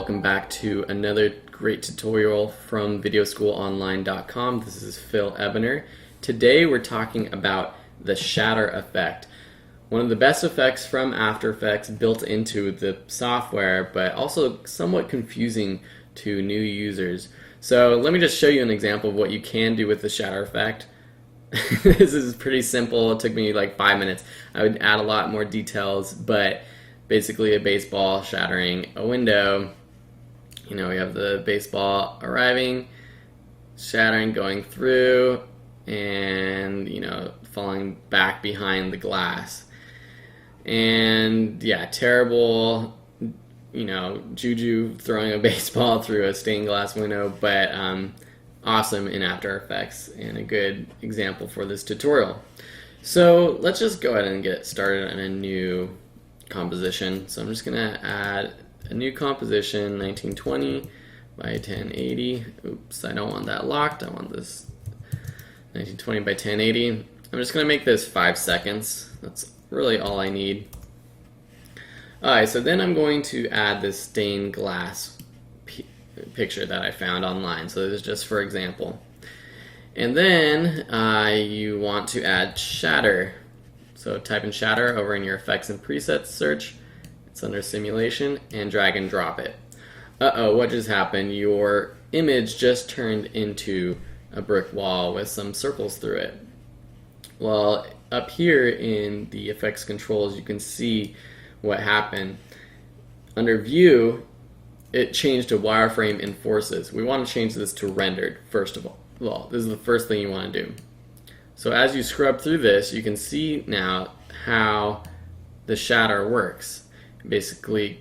welcome back to another great tutorial from videoschoolonline.com. This is Phil Ebener. Today we're talking about the shatter effect. One of the best effects from After Effects built into the software, but also somewhat confusing to new users. So let me just show you an example of what you can do with the shatter effect. This is pretty simple. It took me like 5 minutes. I would add a lot more details, but basically a baseball shattering a window. You know, we have the baseball arriving, shattering, going through, and, you know, falling back behind the glass. And yeah, terrible, you know, juju throwing a baseball through a stained glass window, but awesome in After Effects and a good example for this tutorial. So let's just go ahead and get started on a new composition. So I'm just going to add a new composition, 1920 by 1080. Oops, I don't want that locked. I want this 1920 by 1080. I'm just going to make this 5 seconds. That's really all I need. Alright, so then I'm going to add this stained glass picture that I found online. So this is just for example. And then you want to add shatter. So type in shatter over in your effects and presets search. It's under simulation and drag and drop it. Uh-oh, what just happened? Your image just turned into a brick wall with some circles through it. Well, up here in the effects controls, you can see what happened. Under view, it changed to wireframe in forces. We want to change this to rendered first of all. Well, this is the first thing you want to do. So as you scrub through this, you can see now how the shatter works. It basically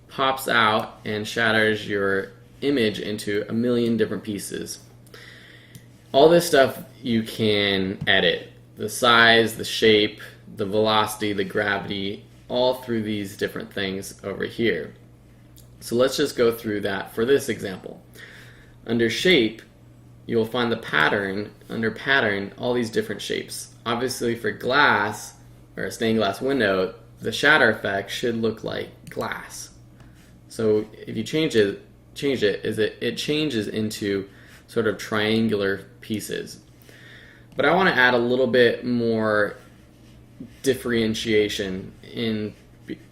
pops out and shatters your image into a million different pieces. All this stuff you can edit. The size, the shape, the velocity, the gravity, all through these different things over here. So let's just go through that for this example. Under shape, you'll find the pattern, under pattern, all these different shapes. Obviously for glass, or a stained glass window, the shatter effect should look like glass. So if you change it changes into sort of triangular pieces. But I want to add a little bit more differentiation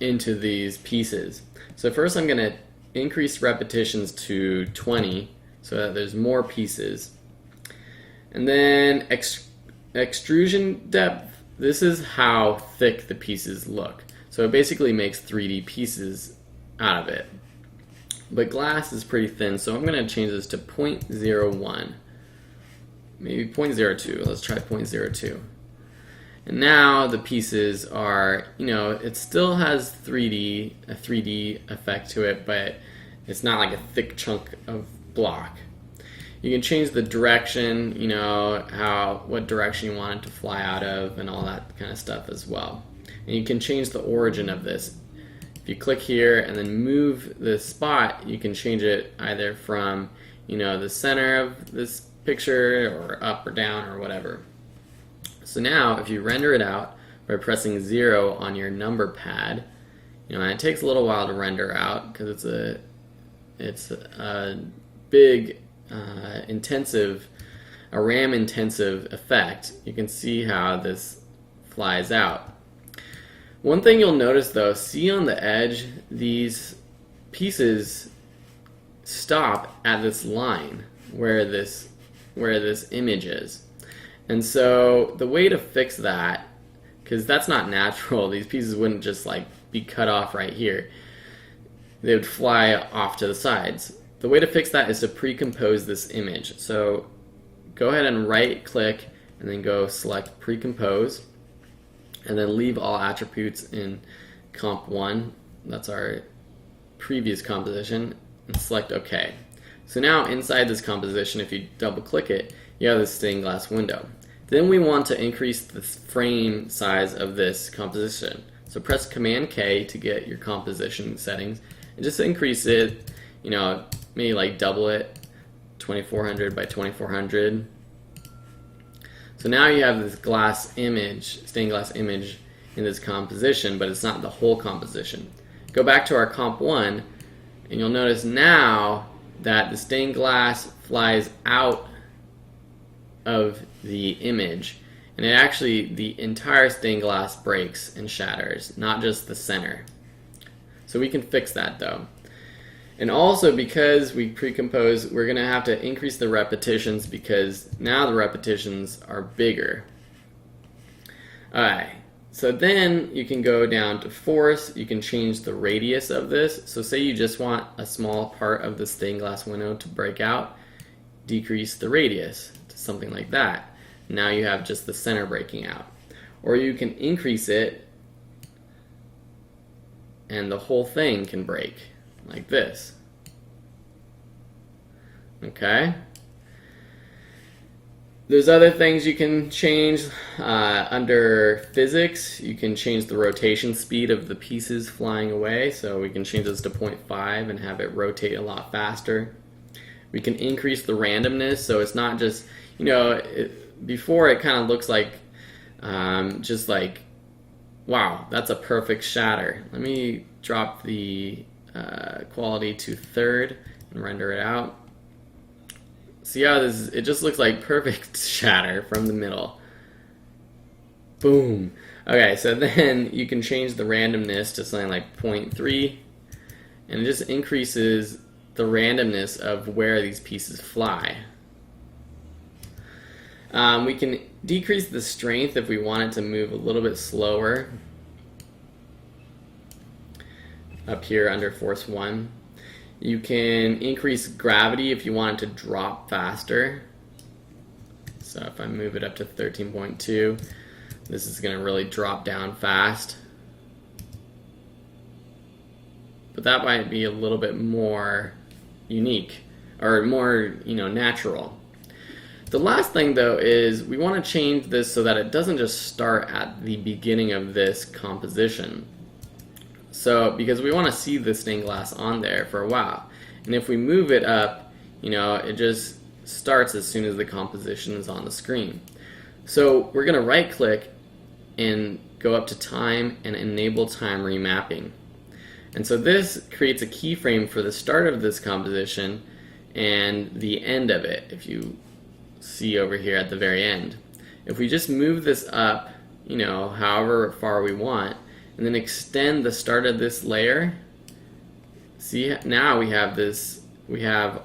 into these pieces. So first I'm going to increase repetitions to 20 so that there's more pieces. And then extrusion depth, this is how thick the pieces look. So it basically makes 3D pieces out of it. But glass is pretty thin, so I'm going to change this to 0.01. Maybe 0.02. Let's try 0.02. And now the pieces are, you know, it still has a 3D effect to it, but it's not like a thick chunk of block. You can change the direction, you know, what direction you want it to fly out of and all that kind of stuff as well. And you can change the origin of this. If you click here and then move the spot, you can change it either from, you know, the center of this picture or up or down or whatever. So now if you render it out by pressing 0 on your number pad, you know, and it takes a little while to render out because it's a big intensive, a RAM intensive effect. You can see how this flies out. One thing you'll notice though, see on the edge, these pieces stop at this line where this image is. And so the way to fix that, because that's not natural, these pieces wouldn't just like be cut off right here. They would fly off to the sides. The way to fix that is to pre-compose this image. So go ahead and right click and then go select pre-compose and then leave all attributes in comp 1. That's our previous composition, and select OK. So now inside this composition, if you double click it, you have this stained glass window. Then we want to increase the frame size of this composition. So press Command K to get your composition settings and just increase it, you know, maybe like double it, 2400 by 2400. So now you have this glass image, stained glass image in this composition, but it's not the whole composition. Go back to our comp 1 And you'll notice now that the stained glass flies out of the image, and the entire stained glass breaks and shatters, not just the center. So we can fix that though. And also, because we pre-compose, we're going to have to increase the repetitions because now the repetitions are bigger. Alright, so then you can go down to force. You can change the radius of this. So say you just want a small part of the stained glass window to break out, decrease the radius to something like that. Now you have just the center breaking out. Or you can increase it and the whole thing can break like this. Okay? There's other things you can change. Under physics, you can change the rotation speed of the pieces flying away. So we can change this to 0.5 and have it rotate a lot faster. We can increase the randomness, so it's not just, before it kind of looks like just like, wow, that's a perfect shatter. Let me drop the quality to third and render it out. See how it just looks like perfect shatter from the middle. Boom. Okay, so then you can change the randomness to something like 0.3, and it just increases the randomness of where these pieces fly. We can decrease the strength if we want it to move a little bit slower up here under force 1. You can increase gravity if you want it to drop faster. So if I move it up to 13.2, this is going to really drop down fast. But that might be a little bit more unique or more, natural. The last thing though is we want to change this so that it doesn't just start at the beginning of this composition. So, because we want to see the stained glass on there for a while. And if we move it up, it just starts as soon as the composition is on the screen. So we're going to right click and go up to time and enable time remapping. And so this creates a keyframe for the start of this composition and the end of it, if you see over here at the very end. If we just move this up, however far we want, and then extend the start of this layer, see, now we have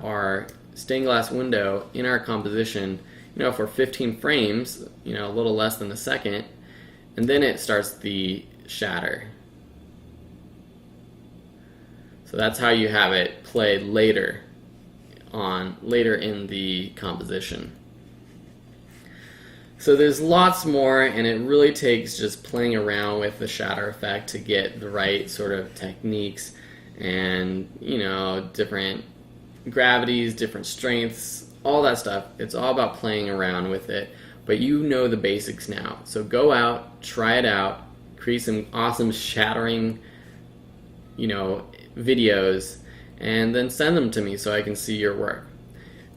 our stained glass window in our composition, for 15 frames, a little less than a second, and then it starts the shatter. So that's how you have it played later in the composition. So there's lots more, and it really takes just playing around with the shatter effect to get the right sort of techniques and, different gravities, different strengths, all that stuff. It's all about playing around with it, but you know the basics now. So go out, try it out, create some awesome shattering, videos, and then send them to me so I can see your work.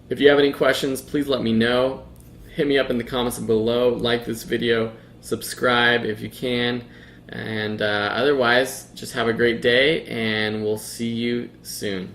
If you have any questions, please let me know. Hit me up in the comments below, like this video, subscribe if you can, and otherwise, just have a great day, and we'll see you soon.